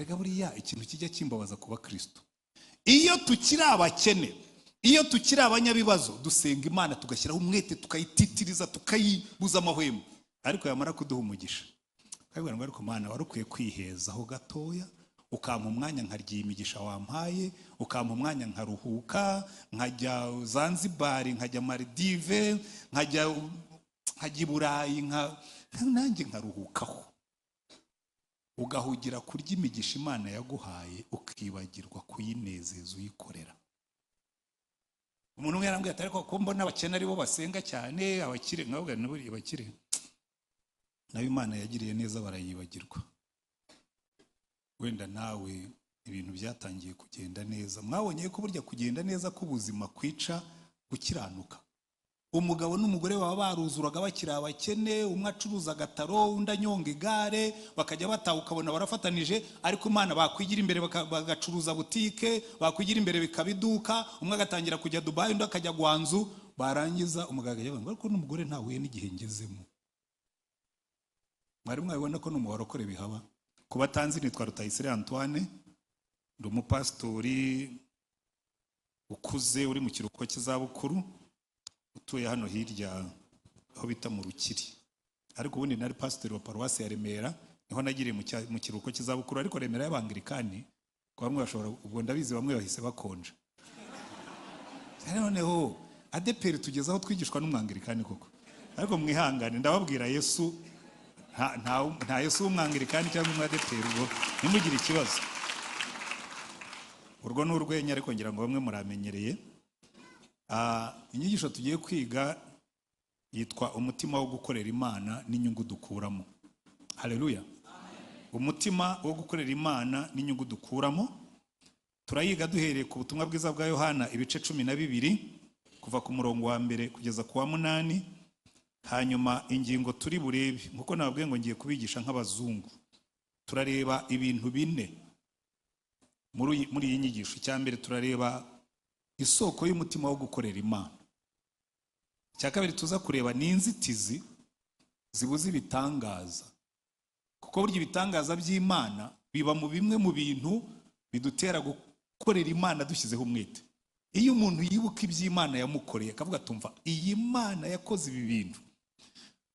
erega buriya ikintu kijya kimbabaza kuba Kristo, iyo tukiri abakene, iyo tukiri abanyabibazo, dusenga Imana tugashyiraho umwete, tukayititiriza, tukayibuza amahwemo, ariko yamara kuduha umugisha akabwira ngo ariko Mana warukwiye kwihezaho gatoya, ukampa umwanya nkarya imigisha wampaye, ukampa umwanya nkaruhuka, nkajya Zanzibar, nkajya Maldives, nkajya i Burayi, nanjye nkaruhukaho. Ugahugira kurya imigisha Imana yaguhaye, ukibagirwa kuyinezeza uyikorera. Umuntu umwe yarambwiye ati ariko ko mbona abakene ari bo basenga cyane, abakire nkabwa n'aburi abakire nayo Imana yagiriye neza barayibagirwa. Wenda nawe ibintu byatangiye kugenda neza, mwabonye ko burya kugenda neza k'ubuzima kwica gukiranuka. Umugabo n'umugore baba baruzuraga bakiri abakene, umwe acuruza agataro, undi anyonga igare, bakajya bataha ukabona barafatanije, ariko Imana bakwigira imbere bagacuruza butike, bakwigira imbere bikabiduka, umwe agatangira kujya Dubai, undi akajya Gwanzu, barangiza umugabo yavuga ariko n'umugore ntahuye n'igihe ngezemo. Mwari mwabibona ko n'umugabo arokore bihaba. Kuba tanzi nitwa Rutayisire Antoine, ndi umupastori ukuze uri mu kiruhuko cy'izabukuru, utuye hano hirya aho bita mu Rukiri, ariko ubundi nari pastori wa paruwasi ya Remera, niho nagiriye mu kiruhuko cy'izabukuru, ariko Remera y'Abangirikani kwa bamwe bashobora, ubwo ndabizi bamwe bahise bakonja. Noneho ADEPR tugezaho twigishwa n'umwangirikani koko, ariko mwihangane ndababwira Yesu nta Yesu w'umwangirikani cyangwa umwadeperi, ubwo nimugire ikibazo. Urwo n'urwenya, ariko ngira ngo bamwe muramenyereye. Inyigisho tugiye kwiga yitwa umutima wo gukorera Imana n'inyungu dukuramo. Haleluya. Umutima wo gukorera Imana n'inyungu dukuramo turayiga duhereye ku butumwa bwiza bwa Yohana ibice 12 kuva ku murongo wa 1 kugeza ku wa 8. Hanyuma ingingo turi burebe, nkuko nababwiye ngo ngiye kubigisha nk'abazungu, turareba ibintu 4 muri iyi nyigisho. Cyambere turareba isoko y'umutima wo gukorera Imana. Cyakabiri tuza kureba n'inzitizi zibuza ibitangaza, kuko burya ibitangaza by'Imana biba mu bimwe mu bintu bidutera gukorera Imana dushyizeho umwete. Iyo umuntu yibuka iby'Imana yamukoreye akavuga tumva iyi Mana yakoze ibi bintu,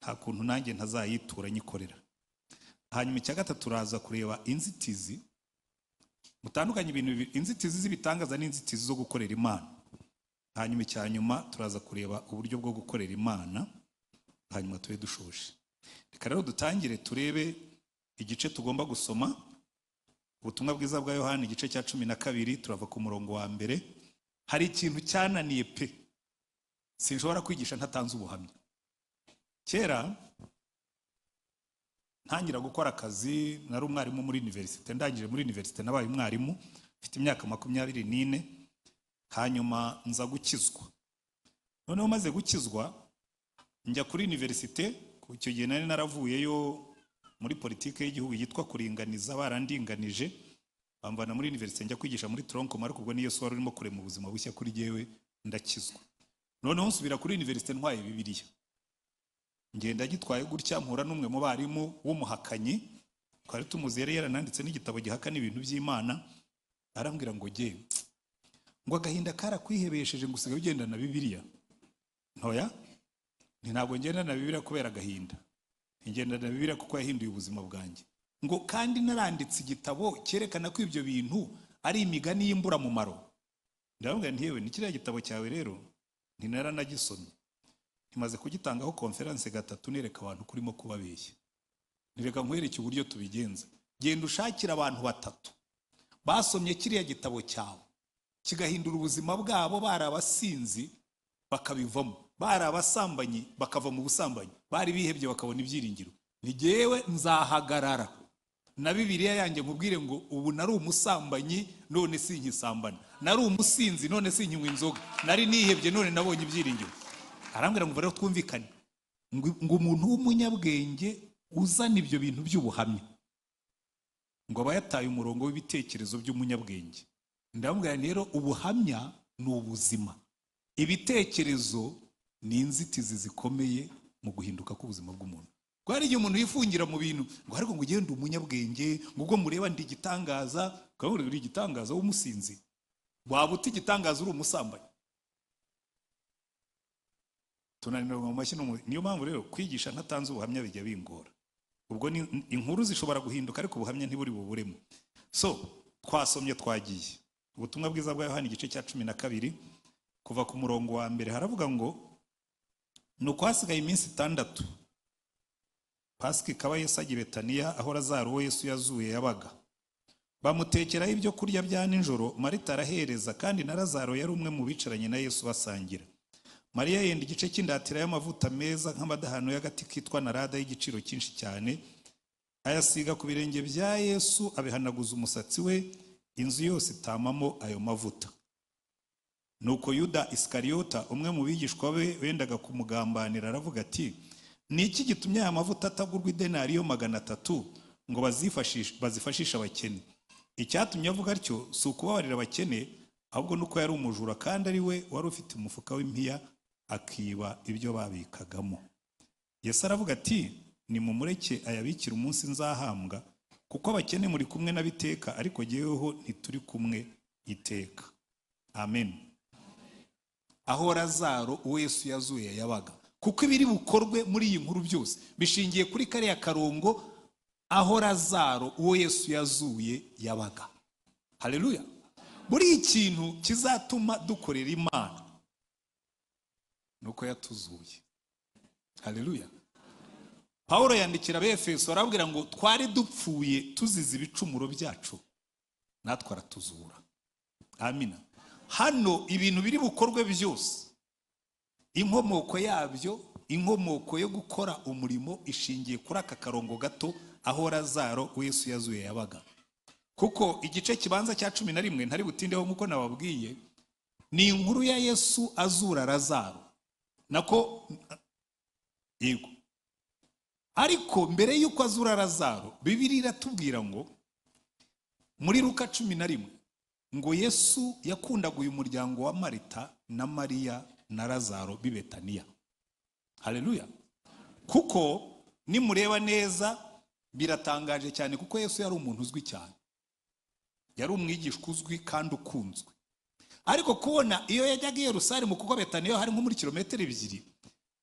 nta kuntu nanjye ntazayitura nyikorera. Hanyuma icya gatatu turaza kureba inzitizi, mutandukanye ibintu bibiri, inzitizi z'ibitangaza n'inzitizi zo gukorera Imana. Hanyuma icyanyuma turaza kureba uburyo bwo gukorera Imana, hanyuma tube dushoshe. Reka rero dutangire turebe igice tugomba gusoma, ubutumwa bwiza bwa Yohana igice cya 12, turava ku murongo wa 1. Hari ikintu cyananiye pe, sinshobora kwigisha ntatanze ubuhamya. Kera ntangira gukora akazi, nari umwarimu muri universite, ndangije muri universite nabaye umwarimu, mfite imyaka 24. Hanyuma nza gukizwa. Noneho maze gukizwa njya kuri universite, ku icyo gihe nari naravuyeyo muri politike y'igihugu yitwa kuringaniza, barandinganije bamvana muri universite njya kwigisha muri tronco, ariko ubwo niyo swari urimo kurema ubuzima bushya kuri jewe, ndakizwa. Noneho nsubira kuri universite ntwaye Bibiliya, ngenda gitwaye gutya, mpura n'umwe mu barimu w'umuhakanyi, twari tumuzi, yari yarananditse n'igitabo gihakana ibintu by'Imana. Arambwira ngo ngo agahinda karakwihebesheje ngo usigaye ugenda na Bibiliya. Ntoya, ntabwo ngenda na Bibiliya kubera agahinda, ngenda na Bibiliya kuko yahinduye ubuzima bwanjye. Ngo kandi naranditse igitabo cyerekana ko ibyo bintu ari imigani y'imbura mumaro. Ndababwira nti yewe ni kiriya gitabo cyawe rero ntinaranagisomye, ntimaze kugitangaho conference 3 nereka abantu kurimo kubabeshya. Nireka nkwereke uburyo tubigenza. Genda ushakira abantu 3 basomye kiriya gitabo cyawe kigahindura ubuzima bwabo, bari abasinzi bakabivamo, bari abasambanyi bakava mu busambanyi, bari bihebye bakabona ibyiringiro. Ni jewe nzahagarara na Bibiliya yanjye nkubwire ngo ubu nari umusambanyi none sinkisambana, nari umusinzi none sinkinywa inzoga, nari nihebye none nabonye ibyiringiro. Arambwira ngo rero twumvikane ngo umuntu w'umunyabwenge uzana ibyo bintu by'ubuhamya ngo abayataye umurongo w'ibitekerezo by'umunyabwenge. Ndamubwira rero ubuhamya ni ubuzima, ibitekerezo ni inzitizi zikomeye mu guhinduka k'ubuzima bw'umuntu. ngo hari igihe umuntu yifungira mu bintu ngo ariko ngo ugende umunyabwenge ngo ubwo mureba ndi igitangaza, ukabona uri igitangaza w'umusinzi, waba uti igitangaza uri umusambanyi. Tunanirwa mu mashyi. Niyo mpamvu rero kwigisha ntatanze ubuhamya bijya bingora. Ubwo ni inkuru zishobora guhinduka ariko ubuhamya ntiburi buburemo. So twasomye twagiye ubutumwa bwiza bwa Yohana igice cya 12 kuva ku murongo wa mbere. Haravuga ngo nuko hasigaye iminsi 6 Pasika ikaba Yesu ajya i Betaniya aho Lazaro uwo Yesu yazuye yabaga. Bamutekeraho ibyo kurya bya nijoro, Marita arahereza, kandi na Lazaro yari umwe mu bicaranye na Yesu basangira. Mariya yenda igice cy'indatira y'amavuta meza nk'amadahano y'agati kitwa narada y'igiciro cyinshi cyane, ayasiga ku birenge bya Yesu, abihanaguza umusatsi we, inzu yose itamamo ayo mavuta. Nuko Yuda Iskariyota, umwe mu bigishwa be wendaga kumugambanira, aravuga ati, ni iki gitumye aya mavuta atagurwa idenariyo 300 ngo bazifashisha abakene? Icyatumye avuga atyo si ukubabarira abakene, ahubwo nuko yari umujura, kandi ari we wari ufite umufuka w'impiya akiba ibyo babikagamo. Yesu aravuga ati, nimumureke ayabikira umunsi nzahambwa, kuko abakene muri kumwe n'abiteka, ariko jyeweho ntituri kumwe iteka. Amen. Aho Lazaro uwo Yesu yazuye yabaga. Kuko ibiri bukorwe muri iyi nkuru byose bishingiye kuri kariya karongo, aho Lazaro uwo Yesu yazuye yabaga. Haleluya. Buri ikintu kizatuma dukorera Imana nuko yatuzuye. Haleluya. Paulo yandikira Abefeso arabwira ngo twari dupfuye tuzize ibicumuro byacu, natwe aratuzura. Amina. Hano ibintu biri bukorwe byose, inkomoko yabyo, inkomoko yo gukora umurimo ishingiye kuri aka karongo gato, aho Lazaro Yesu yazuye yabaga. Kuko igice kibanza cya 11 ntari butindeho nkuko nababwiye, ni inkuru ya Yesu azura Lazaro. Nako yego. Ariko mbere yuko azura Lazaro, Bibiliya iratubwira ngo muri Luka 11 ngo Yesu yakundaga uyu muryango wa Marita na Mariya na Lazaro b'i Betaniya. Haleluya. Kuko nimureba neza biratangaje cyane, kuko Yesu yari umuntu uzwi cyane, yari umwigishwa uzwi kandi ukunzwe. Ariko kubona iyo yajyaga i Yerusalemu, kuko Betaniya hari nko muri kilometero 2,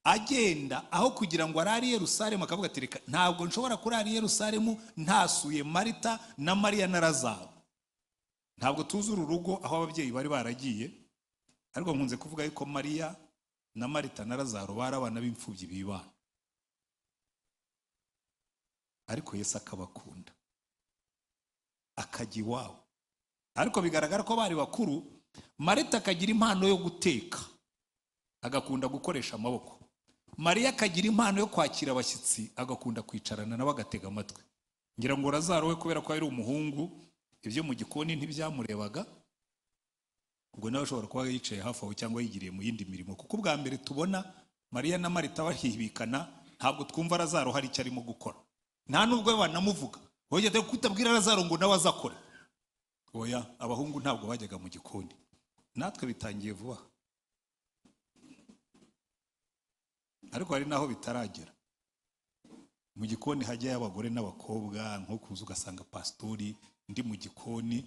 agenda aho kugira ngo arari Yerusalemu, akavuga ati reka ntabwo nshobora kurari Yerusalemu ntasuye Marita na Mariya na Lazaro. Ntabwo tuzura urugo aho ababyeyi bari baragiye, ariko nkunze kuvuga yuko Mariya na Marita na Lazaro bari abana b'imfubyi bibana, ariko Yesu akabakunda akajya iwabo. Ariko bigaragara ko bari bakuru. Marita akagira impano yo guteka, agakunda gukoresha amaboko. Mariya akagira impano yo kwakira abashyitsi, agakunda kwicarana nabo agatega amatwi. Ngira ngo Lazaro we kubera ko ari umuhungu, ibyo mu gikoni ntibyamurebaga, ubwo nawe ashobora kuba yicaye hafi aho cyangwa yigiriye mu yindi mirimo. Kuko ubwa mbere tubona Mariya na Marita bahibikana, ntabwo twumva Lazaro hari icyo arimo gukora. Nta nubwo banamuvuga, oya de kutabwira Lazaro ngo nawe azakore. Oya, abahungu ntabwo bajyaga mu gikoni. Natwe bitangiye vuba, ariko hari naho bitaragera. Mu gikoni hajya abagore n'abakobwa, nko kuza ugasanga pastori ndi mu gikoni.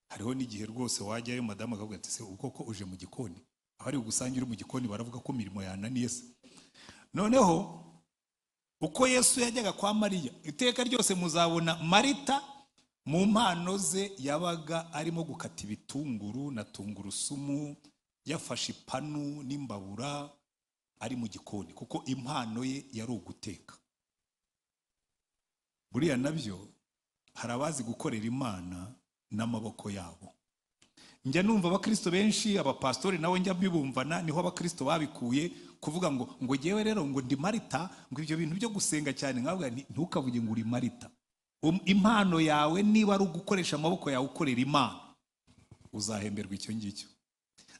Hariho n'igihe rwose wajyayo madamu akavuga ati se uko ko uje mu gikoni, aho ari gusangira uri mu gikoni baravuga ko mirimo yananiye se. Noneho uko Yesu yajyaga kwa Mariya, iteka ryose muzabona Marita mu mpano ze yabaga arimo gukata ibitunguru na tungurusumu, yafashe ipanu n'imbabura, ari mu gikoni, kuko impano ye yari uguteka. Buriya nabyo hari abazi gukorera Imana n'amaboko yabo. Njya numva abakristo benshi, abapastori nawe njya mbibumvana, niho abakristo babikuye kuvuga ngo jewe rero ngo ndi Marita, ngo ibyo bintu byo gusenga cyane. Nkavuga ntukavuge ngo uri Marita. Impano yawe niba ari ugukoresha amaboko yawe ukorera Imana, uzahemberwa icyo ngicyo.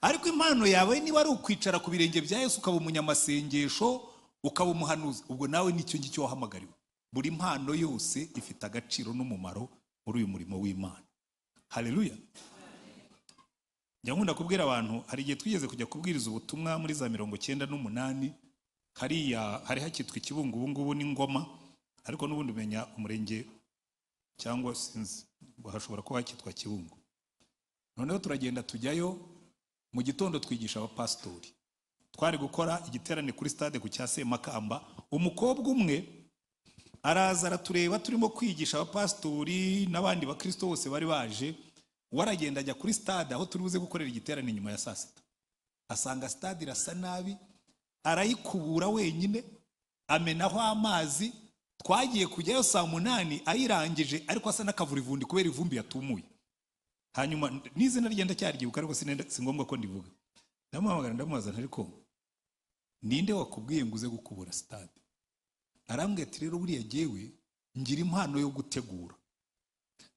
Ariko impano yawe niba ari ukwicara ku birenge bya Yesu ukaba umunyamasengesho, ukaba umuhanuzi, ubwo nawe nicyo ngicyo wahamagariwe. Buri mpano yose ifite agaciro n'umumaro muri uyu murimo w'Imana. Haleluya. Njya nkunda kubwira abantu, hari igihe twigeze kujya kubwiriza ubutumwa muri za 98, hari hakitwa Ikibungo, ubu ngubu n'Ingoma. ariko n'ubundi umenya umurenge cyangwa sinzi hashobora kuba hakitwa Kibungo. Noneho turagenda tujyayo, mu gitondo twigisha abapastori. Twari gukora igiterane kuri stade ku cya Semakamba, umukobwa umwe araza aratureba turimo kwigisha abapastori n'abandi bakristo bose bari baje, waragenda ajya kuri stade aho turi buze gukorera igiterane nyuma ya saa sita. Asanga stade irasa nabi, arayikubura wenyine, amenaho amazi. Twagiye kujyayo saa 8 ayirangije, ariko asa n'akavurivundi kubera ivumbi yatumuye. Hanyuma n'izina rigenda cyaryibuka, ariko si ngombwa ko ndivuga. Ndamuhamagara ndamubaza, ariko ninde wakubwiye ngo uze gukubura stade? Arambwira ati rero buriya jyewe ngira impano yo gutegura.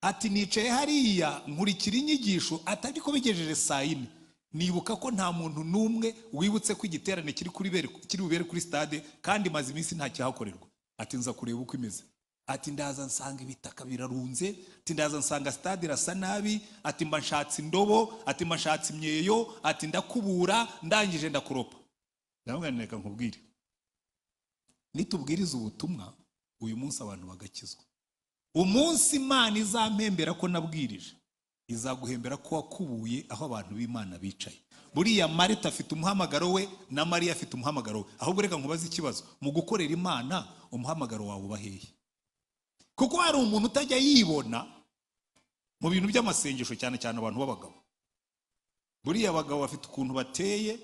Ati nicaye hariya nkurikira inyigisho, atari ko bigejeje saa 4 nibuka ko nta muntu numwe wibutse ko igiterane kiri bubere kuri stade, kandi maze iminsi nta cyahakorerwa. Ati nza kureba uko imeze. Ati ndaza nsanga ibitaka birarunze, ati ndaza nsanga stade irasa nabi, ati mba nshatse indobo, ati mba nshatse imyeyo, ati ndakubura, ndangije ndakuropa. Ndavuga nkubwire, nitubwiriza ubutumwa uyu munsi abantu bagakizwa. Umunsi Imana izampembera ko nabwirije, izaguhembera ko wakubuye aho abantu b'Imana bicaye. Buriya Marita afite umuhamagaro we na Mariya afite umuhamagaro we. Ahubwo reka nkubaze ikibazo, mu gukorera Imana umuhamagaro wawe ubaheye? Kuko hari umuntu utajya yibona mu bintu by'amasengesho, cyane cyane abantu b'abagabo. Buriya abagabo bafite ukuntu bateye,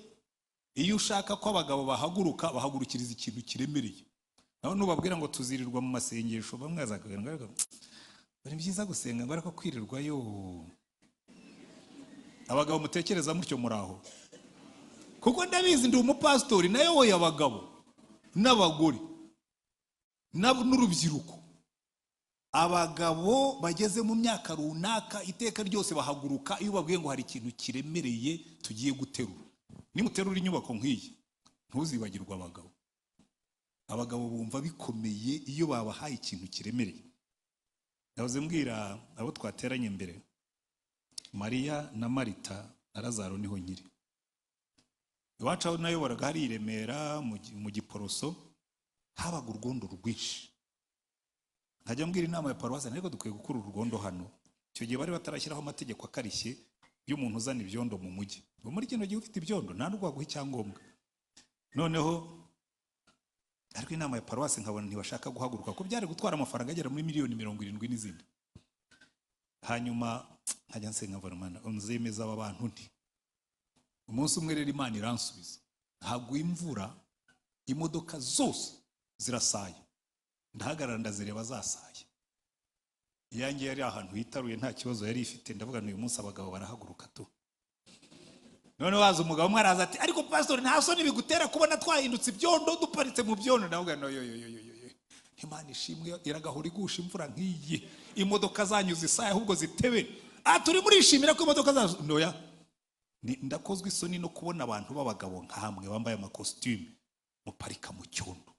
iyo ushaka ko abagabo bahaguruka, bahagurukiriza ikintu kiremereye. Naho nubabwira ngo tuzirirwa mu masengesho, bamwe azakagenda bari byiza gusenga, ngo ariko kwirirwa yo. Abagabo mutekereza mutyo muraho? Kuko ndabizi ndi umupastori nayoboye abagabo n'abagore n'urubyiruko. Abagabo bageze mu myaka runaka iteka ryose bahaguruka iyo babwiye ngo hari ikintu kiremereye tugiye guterura. Nimuterura inyubako nk'iyi ntuzibagirwa abagabo. Abagabo bumva bikomeye iyo babahaye ikintu kiremereye. Nahoze mbwira abo twateranye mbere, Mariya na Marita na Lazaro niho nyiri. Iwacu aho nayoboraga hari i Remera mu Giporoso, habaga urwondo rwinshi. Nkajya mbwira inama ya paruwasi, ariko dukwiye gukura urwondo hano. Icyo gihe bari batarashyiraho amategeko akarishye y'umuntu uzana ibyondo mu mujyi. Ngo muri kino gihe ufite ibyondo nta n'ubwo waguha icyangombwa. Noneho ariko inama ya paruwasi nkabona ntibashaka guhaguruka, ko byari gutwara amafaranga agera muri miliyoni 70 n'izindi. Hanyuma nkajya nsenga Imana, nzemeza aba bantu nti umunsi umwe rero Imana iransubiza. Hagwa imvura, imodoka zose zirasaye, ndahagarara ndazireba zasaye. Iyanjye yari ahantu hitaruye nta kibazo yari ifite. Ndavuga uyu munsi abagabo barahaguruka tu. None waza umugabo umwe araza ati, ariko pastor nta soni bigutera kubona twahindutse ibyondo duparitse mu byondo? Ndavuga no Imana ishimwe iragahora igusha imvura nk'iyi, imodoka zanyuze isaye ahubwo zitebe. Turi murishimira ko imodoka zazo noya. Ndakozwe isoni no kubona abantu b'abagabo nkamwe bambaye amakositimu muparika mu cyondo.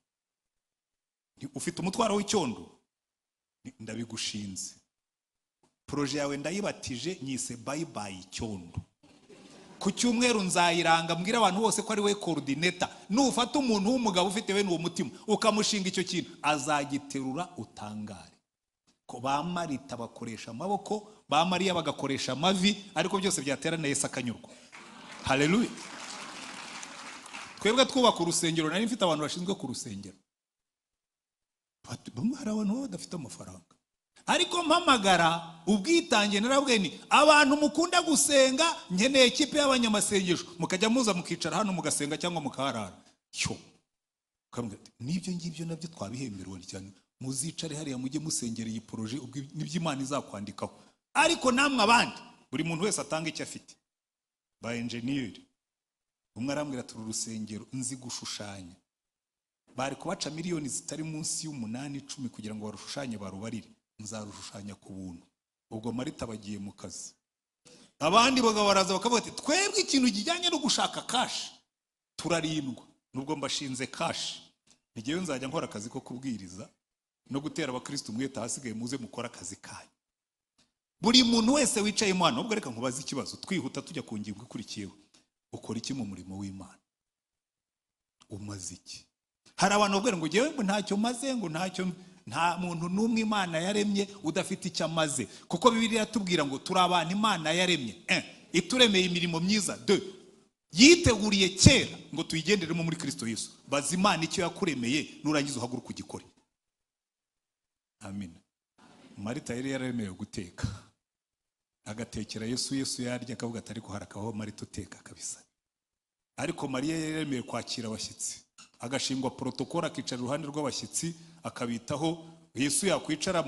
Ufite umutwaro w'icyondo, ndabigushinze. Proje yawe ndayibatije, nyise bye bye cyondo. Ku cyumweru nzayiranga, mbwira abantu bose ko ari we coordinator. Nufata umuntu w'umugabo ufite we n'uwo mutima ukamushinga icyo kintu, azagiterura utangare. Ko ba Marita bakoresha amaboko, ba Mariya bagakoresha amavi, ariko byose byaterana Yesu akanyurwa. Haleluya. Twebwe twubaka urusengero, nari mfite abantu bashinzwe ku rusengero. Bamwe hari abantu badafite amafaranga, ariko mpamagara ubwitange narabwiye ni abantu mukunda gusenga, nkeneye ikipe y'abanyamasengesho, mukajya muza mukicara hano mugasenga cyangwa mukaharara. Nibyo ngibyo nabyo twabihemberwa cyane. Muzicare hariya mujye musengera iyi proje, nibyo Imana izakwandikaho. Ariko namwe abandi, buri muntu wese atanga icyo afite. Ba engineer umwe arambwira turi urusengero nzi gushushanya, bari kubaca miliyoni zitari munsi y'8-10 kugira ngo barushushanye barubarire. Nzarushushanya ku buntu. Ubwo Marita bagiye mu kazi. Abandi bagabo baraza bakavuga ati, twebwe ikintu kijyanye no gushaka cash turarindwa. Nubwo mbashinze cash, nigiye nzajya nkora akazi ko kubwiriza no gutera abakristo umwete, hasigaye muze mukora akazi kanyu. Buri muntu wese wicaye mu hano, ubwo reka nkubaza ikibazo twihuta tujya ku ngingo ikurikiyeho. Ukora iki mu murimo w'Imana? Umaze iki? Hari abantu babwira ngo ngewe ngo ntacyo maze, ngo ntacyo nta muntu n'umwe Imana yaremye udafite icyo amaze, kuko Bibiliya tubwira ngo turi abantu Imana yaremye ituremeye imirimo myiza yiteguriye kera ngo tuyigenderemo muri Kristo Yesu. Baza Imana icyo yakuremeye nurangiza uhaguruka ugikore. Amen. Marita yari yaremewe guteka, agatekera Yesu. Yesu yarya akavuga ati ariko harakaho Marita uteka kabisa. Ariko Mariya yari yaremewe kwakira abashyitsi, agashingwa protokole, akicara iruhande rw'abashyitsi akabitaho. Yesu yakwicara,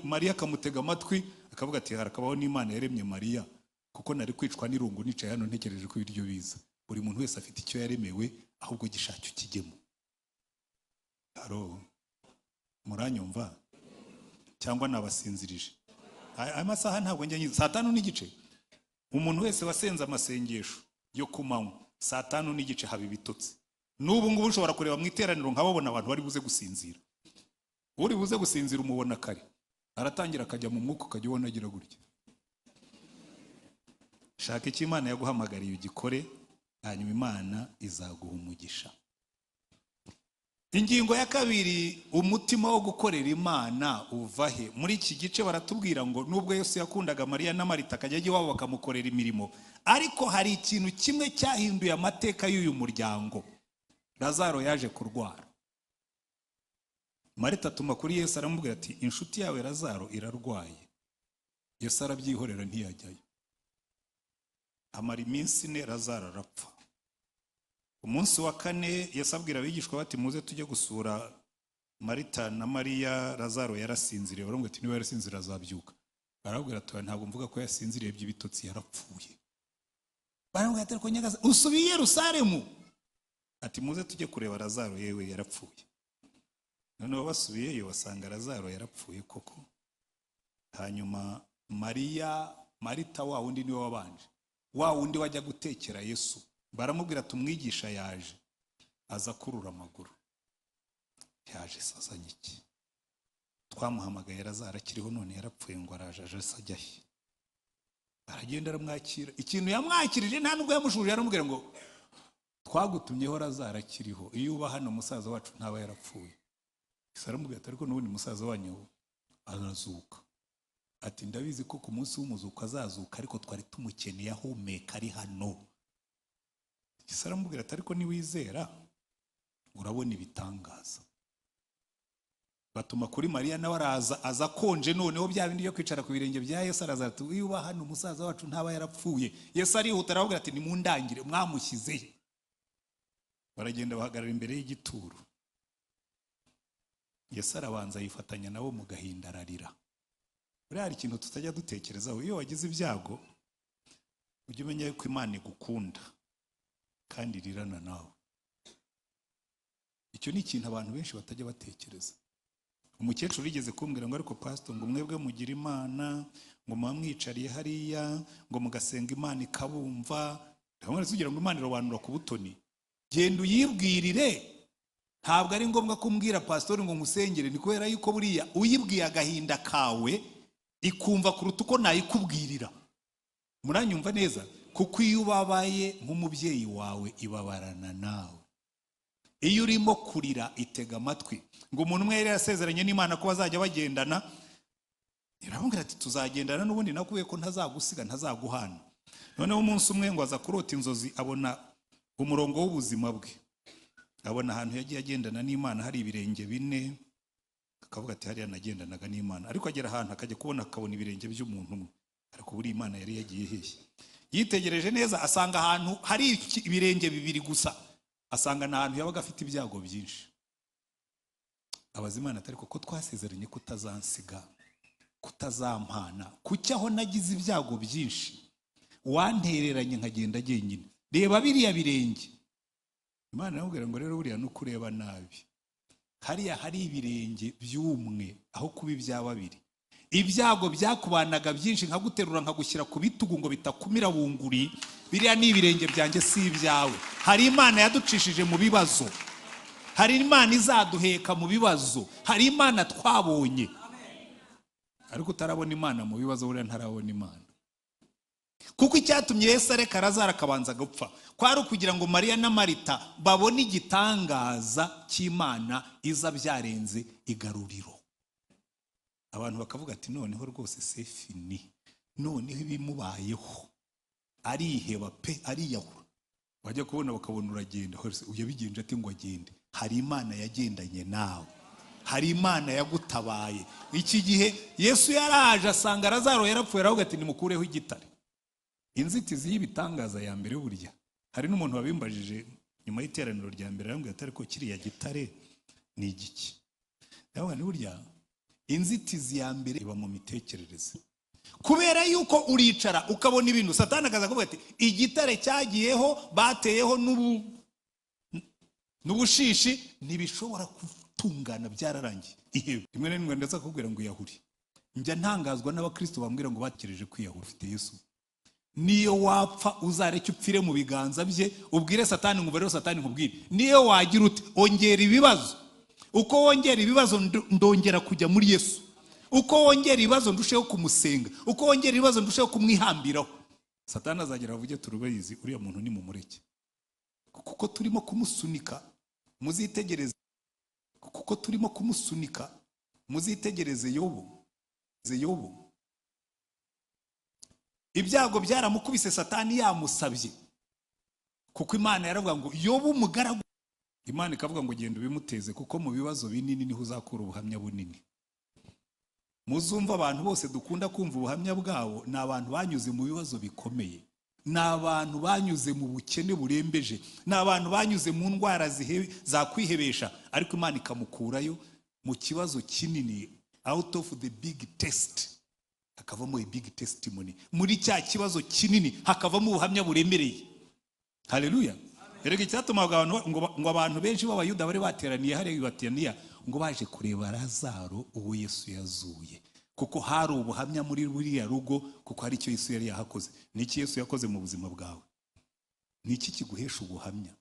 Mariya akamutega amatwi akavuga ati harakabaho n'Imana yaremye Mariya, kuko nari kwicwa n'irungu nicaye hano ntekereje ko ibiryo biza. Buri muntu wese afite icyo yaremewe, ahubwo gishaka ukigemo. Aro muranyumva cyangwa nabasinzirije? Aya masaha ntabwo njya nyiza. 5:30 umuntu wese wasenze amasengesho yo kumanywa 5:30 haba ibitotsi. N'ubu ngubu ushobora kureba mu iteraniro nkababona abantu bari buze gusinzira. Uri buze gusinzira umubona kare, aratangira akajya mu mwuka, ukajya ubona agira gutya. Shaka icyo Imana yaguhamagariye ugikore, hanyuma Imana izaguha umugisha. Ingingo ya kabiri, umutima wo gukorera Imana uvahe. Muri iki gice baratubwira ngo nubwo Yesu yakundaga Mariya na Marita akajya iwabo bakamukorera imirimo, ariko hari ikintu kimwe cyahinduye amateka y'uyu muryango. Lazaro yaje kurwara. Marita atuma kuri Yesu aramubwira ati inshuti yawe Lazaro irarwaye. Yesu arabyihorera ntiyajyayo. Amara iminsi 4 Lazaro arapfa. Umunsi wa 4 Yesu abwira abigishwa bati muze tujye gusura Marita na Mariya. Lazaro yarasinziriye. Baramubwira ati niba yarasinziriye azabyuka. Barabwira ati ntabwo mvuga ko yasinziriye by'ibitotsi, yarapfuye. Baramubwira ati ariko nyagaza usubiye i Yerusalemu? Ati muze tujye kureba Lazaro, yewe yarapfuye. Noneho basubiyeyo basanga Lazaro yarapfuye koko. Hanyuma Marita wa wundi niwe wabanje, wa wundi wajya gutekera Yesu, baramubwira tumwigisha yaje, aza kurura amaguru. Yaje sazanye iki? Twamuhamagaye Lazaro akiriho, none yarapfuye, ngo araje aje sajyahe. Aragenda aramwakira. Ikintu yamwakirije nta nubwo yamushuje, aramubwira ngo twagutumyeho Lazaro akiriho, iyo uba hano musaza wacu ntaba yarapfuye. Saramubwira ati ariko n'ubundi musaza wanyu arazuka. Ati ndabizi ko ku munsi w'umuzuko azazuka, ariko twari tumukeneye ahumeka ari hano. Saramubwira ati ariko niwizera urabona ibitangaza. Batuma kuri Mariya nawe araza, aza konje noneho bya bindi byo kwicara ku birenge bya Yesu. Araza ati iyo uba hano musaza wacu ntaba yarapfuye. Yesu arihuta arababwira ati nimundangire, mwamushyizehe. Baragenda bahagarara imbere y'igituro. Yesu arabanza yifatanya nabo mu gahinda, ararira. Buriya hari ikintu tutajya dutekerezaho. Iyo wagize ibyago ujye umenya ko Imana igukunda kandi irirana nawe. Icyo ni ikintu abantu benshi batajya batekereza. Umukecuru yigeze kumbwira ngo ariko pastor, ngo mwebwe mugira Imana, ngo mwamwicariye hariya, ngo mugasenga Imana ikabumva. Ndabona sugira ngo Imana irobanura ku butoni. Genda uyibwirire. Ntabwo ari ngombwa kumbwira pastor ngo nkusengere, ni kubera yuko buriya uyibwiye agahinda kawe ikumva kuruta uko nayikubwirira. Muranyumva neza? Kuko iyo ubabaye nk'umubyeyi wawe ibabarana nawe. Iyo urimo kurira itega amatwi. Ngo umuntu umwe yari yasezeranye n'Imana ko bazajya bagendana, iramubwira ati tuzagendana n'ubundi nakuye ko ntazagusiga ntazaguhana. Noneho umunsi umwe ngo aza kurota inzozi, abona umurongo w'ubuzima bwe. Abona ahantu yagiye agendana n'Imana hari ibirenge 4, akavuga ati hariya nagendanaga n'Imana. Ariko agera ahantu akajya kubona akabona ibirenge by'umuntu umwe, ariko buri Imana yari yagiye hehe. Yitegereje neza asanga ahantu hari ibirenge 2 gusa, asanga n'ahantu yabaga afite ibyago byinshi. Abazimana atari ko twasezeranye kutazansiga, kutazampana, kucyaho nagize ibyago byinshi, wantereranye nkagenda genyine. Reba biriya birenge. Imana yamubwira ngo rero buriya no kureba nabi. Hariya hari ibirenge by'umwe aho kuba ibya 2. Ibyago byakubanaga byinshi nkaguterura nkagushyira ku bitugu ngo bitakumira bunguri, biriya ni ibirenge byanjye si ibyawe. Hari Imana yaducishije mu bibazo, hari Imana izaduheka mu bibazo, hari Imana twabonye. Ariko utarabona Imana mu bibazo buriya ntarabona Imana. Kuko icyatumye Yesu areka Lazaro akabanza gupfa kwari kugira ngo Mariya na Marita babone igitangaza cy'Imana iza byarenze igaruriro. abantu bakavuga ati noneho rwose sefini, noneho ibimubayeho ariheba pe, ariyahura. Wajya kubona bakabona uragenda, uyabigenje ati ngo agende. Hari Imana yagendanye nawe, hari Imana yagutabaye. Iki gihe Yesu yaraje asanga Lazaro yarapfuye, aravuga ati nimukureho igitare. Inzitizi y'ibitangaza ya mbere burya, hari n'umuntu wabimbajije nyuma y'iteraniro rya mbere, arambwira ati ariko kiriya gitare ni igiki? Nawe ni burya inzitizi ya mbere iba mu mitekerereze. Kubera yuko uricara ukabona ibintu, Satani akaza kuvuga ati igitare cyagiyeho bateyeho n'ubushishi ntibishobora gutungana, byararangiye. Rimwe na rimwe ndetse akubwira ngo yahuri. Njya ntangazwa n'abakristo bambwira ngo bakireje kwiyahura ufite Yesu. Niyo wapfa uzareke upfire mu biganza bye, ubwire Satani ngo rero Satani nkubwire, niyo wagira ute ongera ibibazo. Uko wongera ibibazo ndongera kujya muri Yesu. Uko wongera ibibazo ndusheho kumusenga, uko wongera ibibazo ndusheho kumwihambiraho. Satani azagera avuge turubayizi uriya muntu ni mumureke, kuko turimo kumusunika. Muzitegereze kuko turimo kumusunika, muzitegereze Yobu. Ibyago byaramukubise Satani yamusabye, kuko Imana yaravuga ngo Yobu mugaragu. Imana ikavuga ngo genda ubimuteze, kuko mu bibazo binini niho uzakura ubuhamya bunini. Muzumva abantu bose dukunda kumva ubuhamya bwabo ni abantu banyuze mu bibazo bikomeye, ni abantu banyuze mu bukene burembeje, ni abantu banyuze mu ndwara za kwihebesha, ariko Imana ikamukurayo mu kibazo kinini, out of the big test hakavamo a big testimony. Muri cya kibazo kinini hakavamo ubuhamya buremereye. Haleluya. Erega icyatumaga ngo abantu benshi b'Abayuda bari bateraniye hariya i Betaniya ngo baje kureba Lazaro uwo Yesu yazuye, kuko hari ubuhamya muri buriya rugo, kuko hari icyo Yesu yari yahakoze. Niki Yesu yakoze mu buzima bwawe? Niki kiguhesha ubuhamya?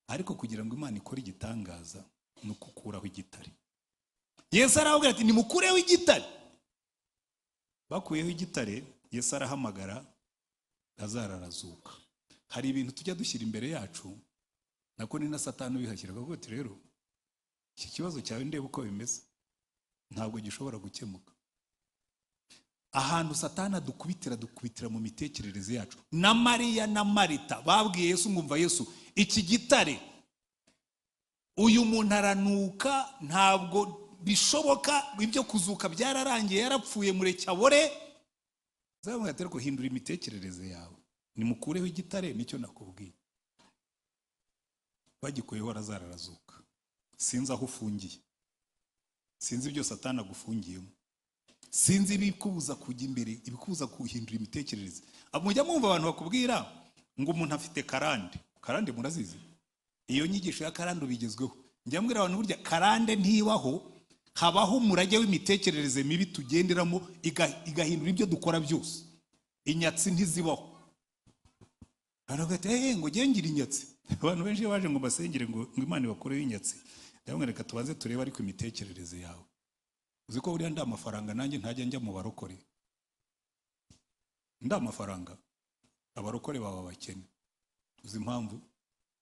Ariko kugira ngo Imana ikore igitangaza no kukuraho igitare, Yesu aravuga ati nimukureho igitare. Bakuyeho igitare, Yesu arahamagara Lazaro arazuka. Hari ibintu tujya dushyira imbere yacu, nako ni na Satani ubihashyira, akavuga ati rero iki kibazo cyawe ndebe uko bimeze, ntabwo gishobora gukemuka. Ahantu Satani dukubitira mu mitekerereze yacu. Na Mariya na Marita babwiye Yesu, ngumva Yesu, iki gitare uyu muntu aranuka, ntabwo bishoboka, ibyo kuzuka byararangiye, yarapfuye, mureke abore. Zavuga ati ariko hindura imitekerereze yawe, nimukureho igitare, nicyo nakubwiye. Bagikuyeho Lazaro arazuka. Sinzi aho ufungiye, sinzi ibyo Satani agufungiyemo, sinzi ibikubuza kujya imbere, ibikubuza kuhindura imitekerereze. Mujya mwumva abantu bakubwira ngo umuntu afite karande murazizi? Iyo nyigisho ya karande bigezweho. Njya mbwira abantu burya karande ntibaho, habaho umurage w'imitekerereze mibi tugenderamo igahindura ibyo dukora byose. Inyatsi ntizibaho. Aravuga ati ngo ngira inyatsi. Abantu benshi baje ngo basengere ngo Imana ibakoreho inyatsi. Ndabona reka tubanze turebe ariko imitekerereze yawe. Uzi ko uriya nda amafaranga nanjye ntajya njya mu barokore. Nda amafaranga abarokore baba bakene. Uzi impamvu?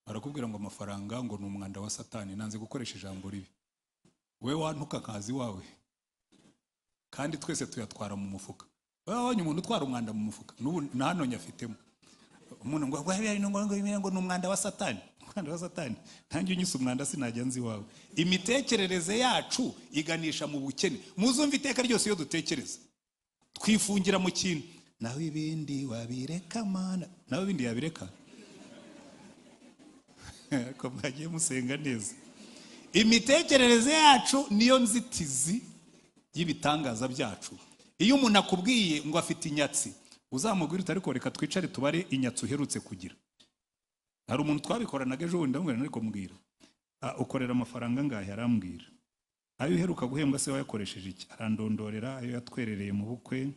Barakubwira ngo amafaranga ngo ni umwanda wa Satani. Nanze gukoresha ijambo ribi. We wantuka kazi wawe, kandi twese tuyatwara mu mufuka. Wabonye umuntu utwara umwanda mu mufuka? N'ubu na hano nyafitemo. Umuntu ngo ni umwanda wa Satani. Umwanda wa Satani ntangiye unyise umwanda sinajya nzi wawe. Imitekerereze yacu iganisha mu bukene. Muzumva iteka ryose iyo dutekereza twifungira mu kintu, nawe ibindi wabireka Mana, nawe ibindi yabireka. Ko mwagiye musenga neza. Imitekerereze yacu niyo nzitizi y'ibitangaza byacu. Iyo umuntu akubwiye ngo afite inyatsi, uzamubwira uti ariko reka twicare tubare inyatsi uherutse kugira. Hari umuntu twabikoranaga ejo bundi, ndamubwira ariko mbwira, ukorera amafaranga ngahe? Arambwira. Ayo uheruka guhembwa se wayakoresheje iki? Arandondorera ayo yatwerereye mu bukwe,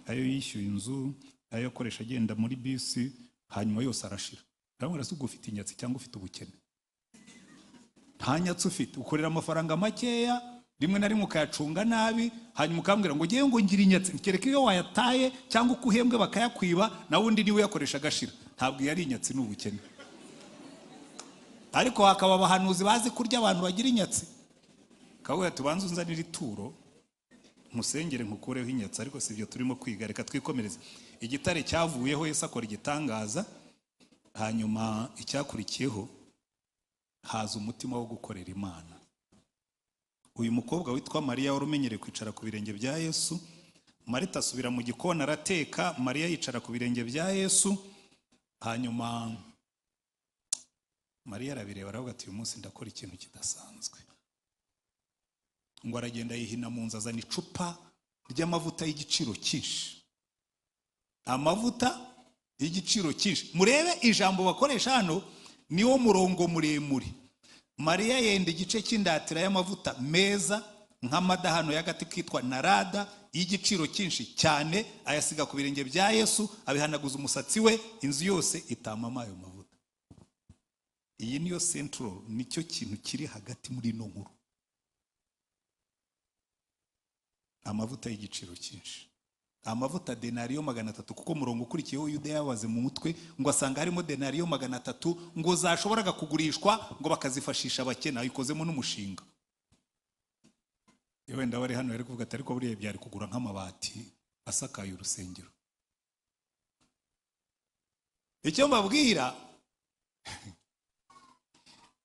ayo yishyuye inzu, ayo yakoresha agenda muri bisi, hanyuma yose arashira. Ndamubwira se ufite inyatsi cyangwa ufite ubukene? Nta nyatsi ufite, ukorera amafaranga makeya, rimwe na rimwe ukayacunga nabi, hanyuma ukambwira ngo ngiye ngo ngira inyatsi. Kereka iyo wayataye cyangwa uko uhembwe bakayakwiba, na wundi niwe yakoresha agashira. Ntabwo yari inyatsi n'ubukene. Ariko hakaba abahanuzi bazi kurya abantu bagira inyatsi. akavuga tubanze unzanire ituro musengere nkukureho inyatsi, ariko sivyo turimo kwiga, reka twikomereze. Igitare cyavuyeho, Yesu akora igitangaza, hanyuma icyakurikiyeho haza umutima wo gukorera Imana. Uyu mukobwa witwa Mariya wari umenyereye kwicara ku birenge bya Yesu, Marita asubira mu gikoni arateka, Mariya yicara ku birenge bya Yesu. Hanyuma Mariya arabireba aravuga ati uyu munsi ndakora ikintu kidasanzwe. Ngo aragenda yihina mu nzu, azana icupa ry'amavuta y'igiciro cyinshi, amavuta y'igiciro cyinshi. Murebe ijambo bakoresha hano, niwo murongo muremure. Mariya yenda igice cy'indatira y'amavuta meza nk'amadahano y'agati kitwa narada y'igiciro cyinshi cyane, ayasiga ku birenge bya Yesu, abihanaguza umusatsi we, inzu yose itamama ayo mavuta. Iyi niyo central, nicyo kintu kiri hagati muri no nkuru. Amavuta y'igiciro cyinshi, amavuta denariyo 300, kuko murongo ukurikiyeho Yuda yabaze mu mutwe ngo asanga harimo denariyo 300 ngo zashoboraga kugurishwa ngo bakazifashisha abakene, ayikozemo n'umushinga. Yewe ndabari hano yari kuvuga ati ariko buriya byari kugura nk'amabati asakaye urusengero. Icyo mbabwira,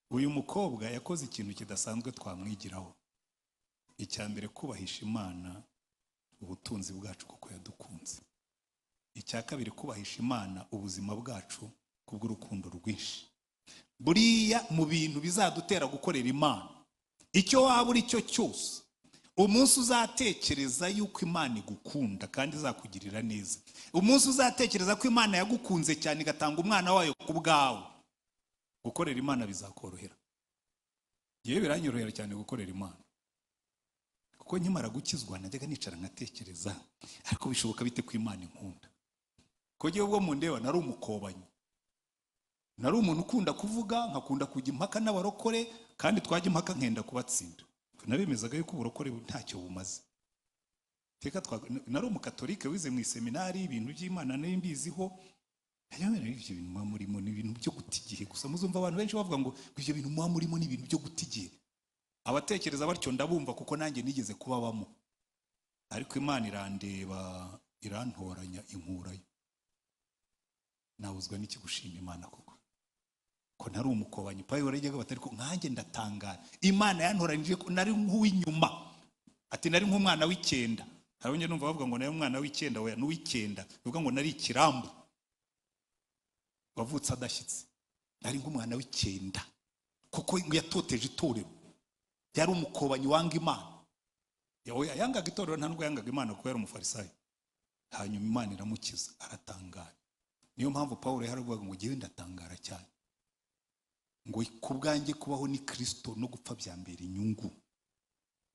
uyu mukobwa yakoze ikintu kidasanzwe twamwigiraho. Icyambere kubahisha Imana ubutunzi bwacu kuko yadukunze. Icyakabiri kubahisha Imana ubuzima bwacu kubw'urukundo rwinshi. Buriya mu bintu bizadutera gukorera Imana, icyo waba uri cyo cyose, umunsi uzatekereza yuko Imana igukunda kandi izakugirira neza, umunsi uzatekereza ko Imana yagukunze cyane igatanga umwana wayo ku bwawe, gukorera Imana bizakorohera. Yewe biranyorohera cyane gukorera Imana, kuko nkimara gukizwa najyaga nicara nkatekereza, ariko bishoboka bite ko Imana inkunda? Ko giye ubwo mundeba nari umukobanyi, nari umuntu ukunda kuvuga, nkakunda kujya impaka n'abarokore, kandi twajya impaka nkenda kubatsinda. Nabemezaga yuko uburokore ntacyo bumaze. Teka nari umukatolike wize mu seminari, ibintu by'Imana nari mbiziho. Hanyuma ibyo bintu muba murimo ni ibintu byo guta igihe gusa. Muzumva abantu benshi bavuga ngo ibyo bintu muba murimo ni ibintu byo guta igihe. Abatekereza batyo ndabumva, kuko nanjye nigeze kubabamo. Ariko Imana irandeba, irantoranya, inkurayo. Nawuzwa n'iki gushima Imana koko? Ko nari umukobanyi, Pawulo yarajyaga batari ko nkanjye ndatangara. Imana yantoranije ko nari nk'uw'inyuma. Ati nari nk'umwana w'icyenda. Harabonye numva bavuga ngo nari umwana w'icyenda, oya n'uw'icyenda. Bivuga ngo nari ikirambu wavutse adashyitse. Nari nk'umwana w'icyenda, kuko yatoteje itorero. Yari umukobanyi wanga Imana. Oya yangaga itorero, nta nubwo yangaga Imana kuko yari umufarisayo. Hanyuma Imana iramukiza, aratangara. Niyo mpamvu Pawulo yaravuga ngo ngiye ndatangara cyane, ngo kubwanjye kubaho ni Kristo no gupfa byambera inyungu.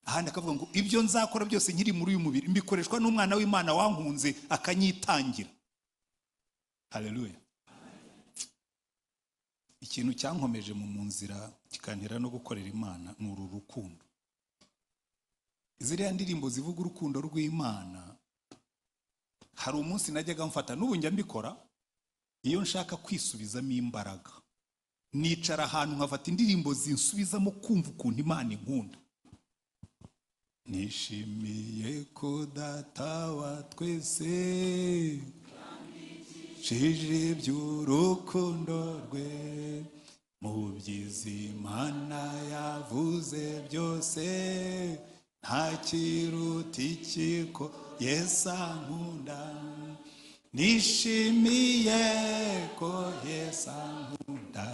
Ahandi akavuga ngo ibyo nzakora byose nkiri muri uyu mubiri mbikoreshwa n'umwana w'Imana wankunze akanyitangira. Haleluya. Ikintu cyankomeje mu nzira kikantera no gukorera Imana ni uru rukundo. Iziriya ndirimbo zivuga urukundo rw'Imana, hari umunsi najyaga mfata, n'ubu njya mbikora, iyo nshaka kwisubizamo imbaraga, nicara ahantu nkafata indirimbo zinsubizamo kumva ukuntu Imana inkunda. Nishimiye ko Data wa twese shije by'urukundo rwe, mu byiza Imana yavuze byose, nta kiruta ikiko Yesu ankunda. Nishimiye ko Yesu ankunda,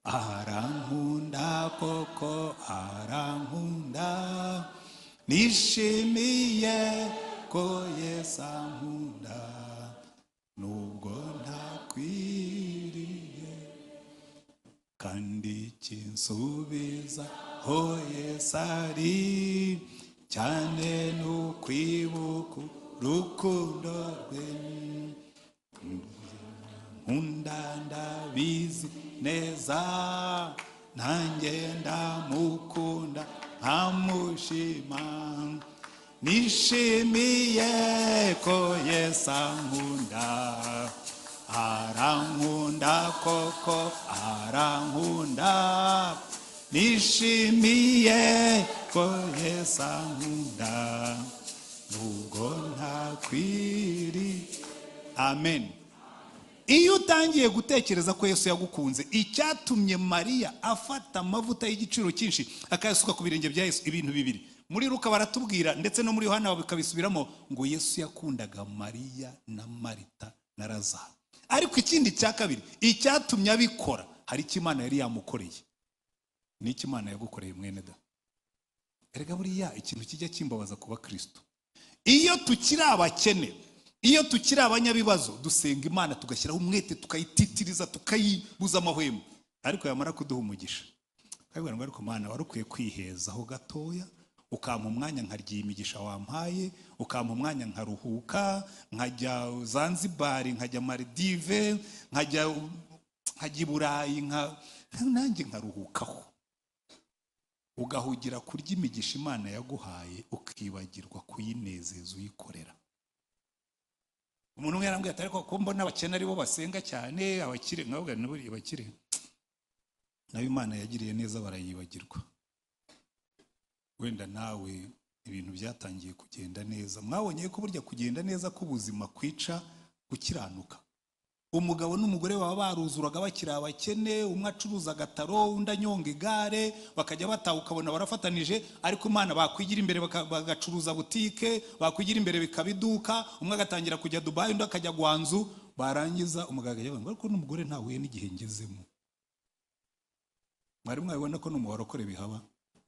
arankunda koko arankunda. Nishimiye ko Yesu ankunda, nubwo ntakwiriye, kandi kinsubiza ho Yesu ari, cyane n'ukwibuka urukundo rwe. Nkunda ndabizi neza, nanjye ndamukunda nkamushima. Nishimiye ko Yesu ankunda, arankunda koko arankunda. nishimiye ko Yesu ankunda nubwo ntakwiri. Amen. Iyo utangiye gutekereza ko Yesu yagukunze, icyatumye Mariya afata amavuta y'igiciro cyinshi akayasuka ku birenge bya Yesu, ibintu bibiri. Muri Luka baratubwira ndetse no muri Yohana bakabisubiramo ngo Yesu yakundaga Mariya na Marita na Lazaro. Ariko ikindi cya kabiri, icyatumye abikora, hari icyo Imana yari yamukoreye. Ni iki Imana yagukoreye mwene da? Erega buriya ikintu kijya kimbabaza kuba Kristo. Iyo tukiri abakene, iyo tukiri abanyabibazo, dusenga Imana tugashyiraho umwete, tukayititiriza, tukayibuza amahwemo. Ariko yamara kuduha umugisha, kabwira ngo ariko Mana warukwiye kwihezaho gatoya, ukampa umwanya nkarya imigisha wampaye, ukampa umwanya nkaruhuka, nkajya Zanzibar, nkajya Maldives, nkajya Burayi, nanjye nkaruhukaho. Ugahugira kurya imigisha Imana yaguhaye, ukibagirwa kuyinezeza uyikorera. Umuntu yarambwiye ati ariko ko mbona abakene ari bo basenga cyane, abakire nkabwa n'aburi abakire nayo Imana yagiriye neza barayibagirwa. Wenda nawe ibintu byatangiye kugenda neza, mwabonye ko burya kugenda neza k'ubuzima kwica gukiranuka. Umugabo n'umugore baba baruzuraga bakiri abakene, umwe acuruza agataro, undi anyonga igare, bakajya bataha ukabona barafatanije, ariko Imana bakwigira imbere bagacuruza butike, bakwigira imbere bikabiduka, umwe agatangira kujya Dubai, undi akajya Gwanzu, barangiza umugabo yavuga ngo ariko n'umugore ntahuye n'igihe ngezemo. Mwari mwabibona ko n'umubarokore bihaba,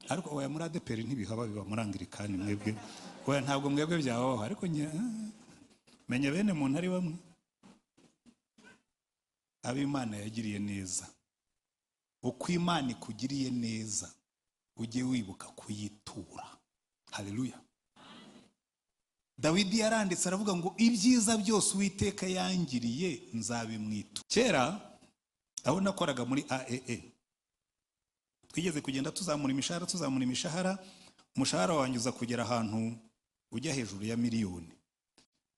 ariko oya muri ADPR ntibihaba, biba muri Anglikani mwebwe. Oya ntabwo mwebwe byabaho, ariko menya bene muntu ari bamwe. Abo Imana yagiriye neza, uko Imana ikugiriye neza ujye wibuka kuyitura. Haleluya. Dawidi yaranditse aravuga ngo ibyiza byose Uwiteka yangiriye nzabimwitura. Kera aho nakoraga muri AEE, twigeze kugenda tuzamura imishahara, umushahara wanjye uza kugera ahantu ujya hejuru ya miliyoni.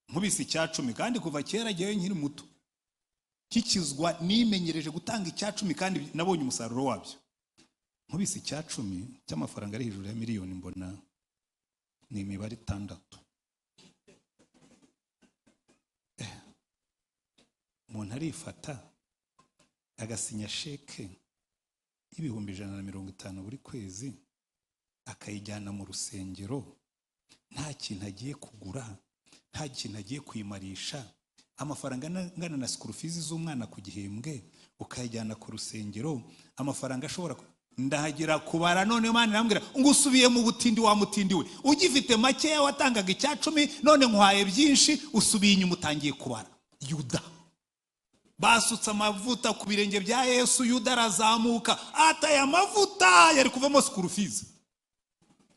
Nkubise icyacumi, kandi kuva kera gihe nkiri muto kikizwa nimenyereje gutanga icyacumi, kandi nabonye umusaruro wabyo. Nkubise icyacumi cy'amafaranga ari hejuru ya miliyoni, mbona ni imibare 6. Umuntu arifata agasinya sheke y'ibihumbi 150 buri kwezi, akayijyana mu rusengero, nta kintu agiye kugura, nta kintu agiye kuyimarisha, amafaranga angana na school fees z'umwana ku gihembwe, ukayijyana ku rusengero, amafaranga ashobora ndahagira kubara. None Imana irambwira ngo usubiye mu butindi wa mutindi we, ugifite make watangaga icyacumi, none nkwaye byinshi, usubiye inyuma utangiye kubara. Yuda basutse amavuta ku birenge bya Yesu, Yuda arazamuka, ataye amavuta yari kuvamo school fees.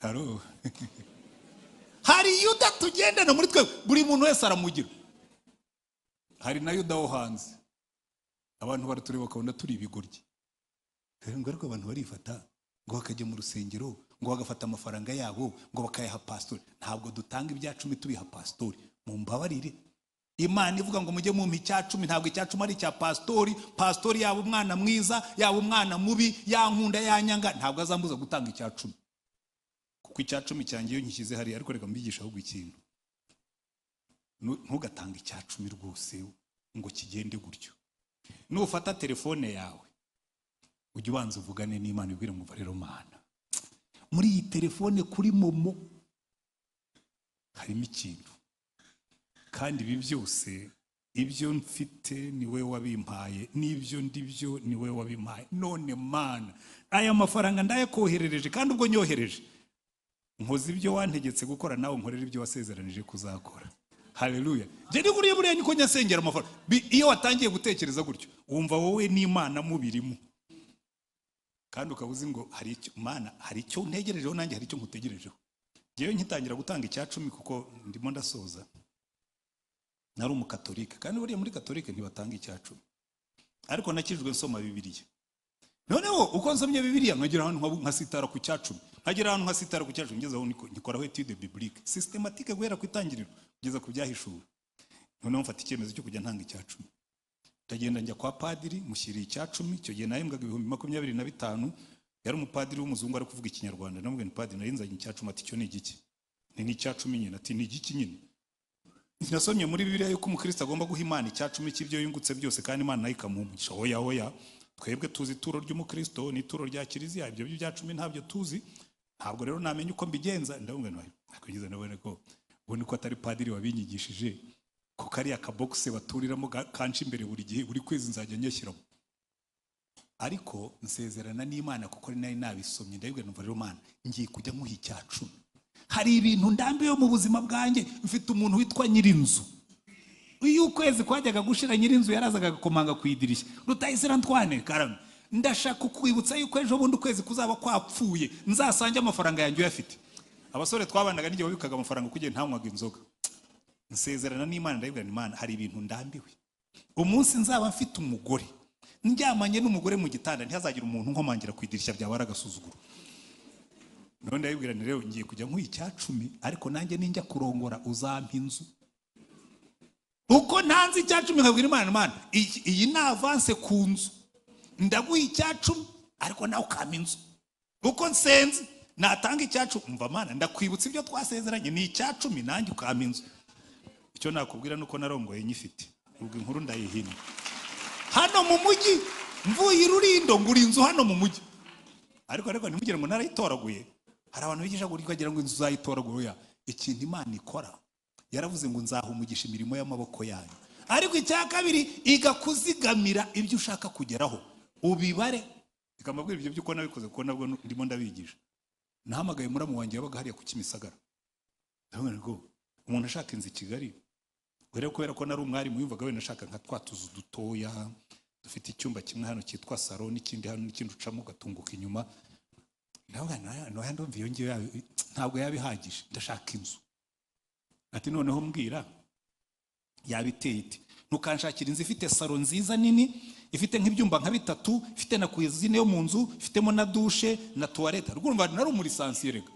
Haro hari Yuda tugendana muri twe, buri muntu wese aramugira. Hari na Yuda wo hanze, abantu baratureba bakabona turi ibigoryi. Ngo ariko abantu barifata ngo bakajya mu rusengero, ngo bagafata amafaranga yabo ngo bakayaha pastori. Ntabwo dutanga ibyacumi tubiha pastori, mumbabarire. Imana ivuga ngo mujye mu icyacumi, ntabwo icyacumi ari cya pastori. Pastori yaba umwana mwiza, yaba umwana mubi, yankunda yanyanga, ntabwo azambuza gutanga icyacumi. Kuko icyacumi cyangiye iyo nkishyize hari, ariko reka mbigisha ahubwo ikintu. Ntugatanga icyacumi rwose ngo kigende gutyo. Nufata telefone yawe ujye ubanza uvugane n'Imana, ubwire ngo rero Mana, muri iyi telefone kuri momo harimo ikintu, kandi ibi byose ibyo mfite ni we wabimpaye, n'ibyo ndibyo ni we wabimpaye. None Mana, aya mafaranga ndayakoherereje, kandi ubwo nyohereje nkoze ibyo wantegetse gukora, nawe nkorera ibyo wasezeranije kuzakora. Haleluya. Jeni buriya niko nyasengera amafaranga. Iyo watangiye gutekereza gutyo, wumva wowe n'Imana mubirimo, kandi ukabuzi ngo hari icyo Mana, hari icyo untegerejeho, nanjye hari icyo nkutegerejeho. Ngewe nkitangira gutanga icyacumi, kuko ndimo ndasoza, nari umukatolika, kandi buriya muri katolika ntibatanga icyacumi, ariko nakijwe nsoma Bibiliya. Noneho uko nsomye Bibiliya nkagira ahantu nkasitara ku cyacumi, ngeze aho nikoraho etude biblique systematique guhera ku itangiriro kugeza ku byahishuwe. Noneho mfata icyemezo cyo kujya ntanga icyacumi, ndagenda njya kwa padiri, mushyiriye icyacumi. Icyo gihe nahembwaga 25,000, yari umupadiri w'umuzungu ari kuvuga ikinyarwanda, namubwiye nti padiri narinzanye icyacumi, ati cyo ni igiki? Ni icyacumi nyine. Ati ni igiki nyine? Nasomye muri Bibiliya yuko umukristo agomba guha Imana icyacumi cy'ibyo yungutse byose, kandi Imana nayo ikamuha umugisha. Oya, twebwe tuzi ituro ry'umukristo n'ituro rya kiliziya, ibyo by'icumi ntabyo tuzi. Ntabwo rero namenye uko mbigenza. Ndabona nakugeze nabone ko ubone ko atari padiri wabinyigishije, ko kariya kabokse baturiramo kanshi imbere buri gihe, buri kwezi nzajya nyashyiramo. Ariko nsezerana n'Imana kuko nari nabisomye, ndabibwira numva rero Mana ngiye kujya nkuha icyacumi. Hari ibintu ndambiwe mu buzima bwanjye. Mfite umuntu witwa Nyirinzu. Iyo ukwezi kwajyaga gushira, Nyirinzu yarazaga agakomanga ku idirishya, Rutayisire Antoine karame, ndashaka kukwibutsa yuko ejo bundi ukwezi kuzaba kwapfuye, nzasange amafaranga yanjye uyafite. Abasore twabanaga n'igihe wabikaga amafaranga kugiye ntanywaga inzoga. Nsezerana n'Imana, ndabibwira Imana hari ibintu ndambiwe. Umunsi nzaba mfite umugore, ndyamanye n'umugore mu gitanda, ntihazagira umuntu nkomangira ku idirishya, byabara agasuzuguro. None ndabibwira ni rero ngiye kujya nkuha icyacumi, ariko nanjye ninjya kurongora uzampa inzu. Uko ntanze icyacumi nkabwira Imana, iyi ni avance ku nzu, ndaguha icyacumi ariko nawe ukampa inzu. Uko nsenze natanga icyacumi, umva Mana ndakwibutsa ibyo twasezeranye, ni icyacumi nanjye ukampa inzu. Icyo nakubwira nuko narongoye nyifite, ubwo inkuru ndayihina. Hano mu mujyi mvuye Rurindo ngura inzu hano mu mujyi. Ariko ntimugire ngo narayitoraguye. Hari abantu bigisha kugira ngo inzu zayitoragura. Ikintu Imana ikora, yaravuze ngo nzaha umugisha imirimo y'amaboko yanyu. Ariko icya kabiri, igakuzigamira ibyo ushaka kugeraho, ubibare. Ikamubwira ibyo by'uko nabikoze kuko nabwo ndimo ndabigisha. Nahamagaye muramu wanjye yabaga hariya ku Kimisagara. Ndabona ngo umuntu ashaka inzu i Kigali, kubera ko nari umwarimu, yumvaga wenda ashaka nka twatuzu dutoya, dufite icyumba kimwe hano cyitwa salo, n'ikindi hano, n'ikindi ucamo ugatunguka inyuma. Ndumva iyo ngiyo ntabwo yabihagije, ndashaka inzu. Ati noneho mbwira yabiteye iti, ntukanshakira inzu ifite salo nziza nini, ifite nk'ibyumba nka 3, ifite na cuisine yo mu nzu, ifitemo na douche na toilette. Rwumva nari umurisansiye rega,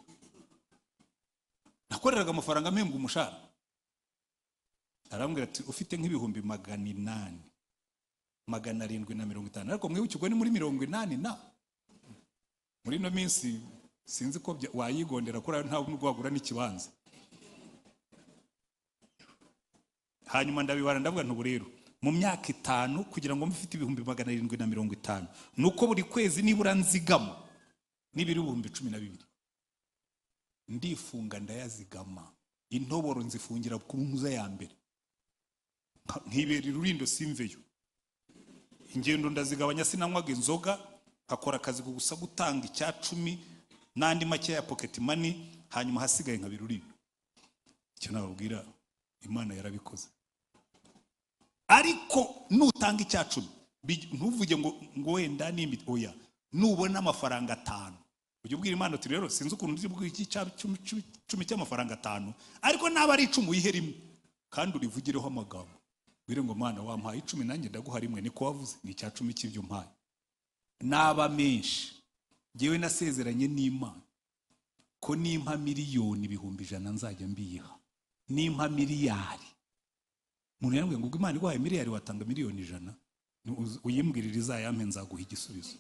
nakoreraga amafaranga mpembwa umushahara. Arambwira ati ufite nk'ibihumbi 800, 750, ariko mwibukirwa ni muri 80 na muri no minsi sinzi ko wayigondera kuri nta n'ugwagura n'ikibanza. Hanyuma ndabibara ndavuga ntubu rero mu myaka 5 kugira ngo mfite ibihumbi 750, nuko buri kwezi nibura nzigama n'ibiri 12,000. Ndifunga ndayazigama, intoboro nzifungira ku muza ya mbere, nkibera Rurindo simveyo. Ingendo ndazigabanya, sinanywaga inzoga, akora akazi ko gusa gutanga icyacumi n'andi make ya pocket money, hanyuma hasigaye nka Rurindo. Icyo nababwira, Imana yarabikoze. Ariko nutanga icyacumi, ntuvuge ngo wenda nimbi, oya, nubona amafaranga 5, ujye ubwira Imana uti rero sinzi ukuntu ndi bwo iki cyacumi cy'amafaranga 5, ariko naba ari 10 uyiherimo, kandi urivugireho amagambo. Bire ngo Mana wampaye 10 nanjye ndaguha rimwe, niko wavuze, ni icyacumi cy'ibyo mpaye. Naba menshi, ngewe nasezeranye n'Imana ko nimpa miliyoni ibihumbi 100 nzajya mbiyiha, nimpa miliyari. Umuntu yambwiye ngo Imana iguhaye miliyari watanga miliyoni 100, uyimbwirira izayampe nzaguha igisubizo.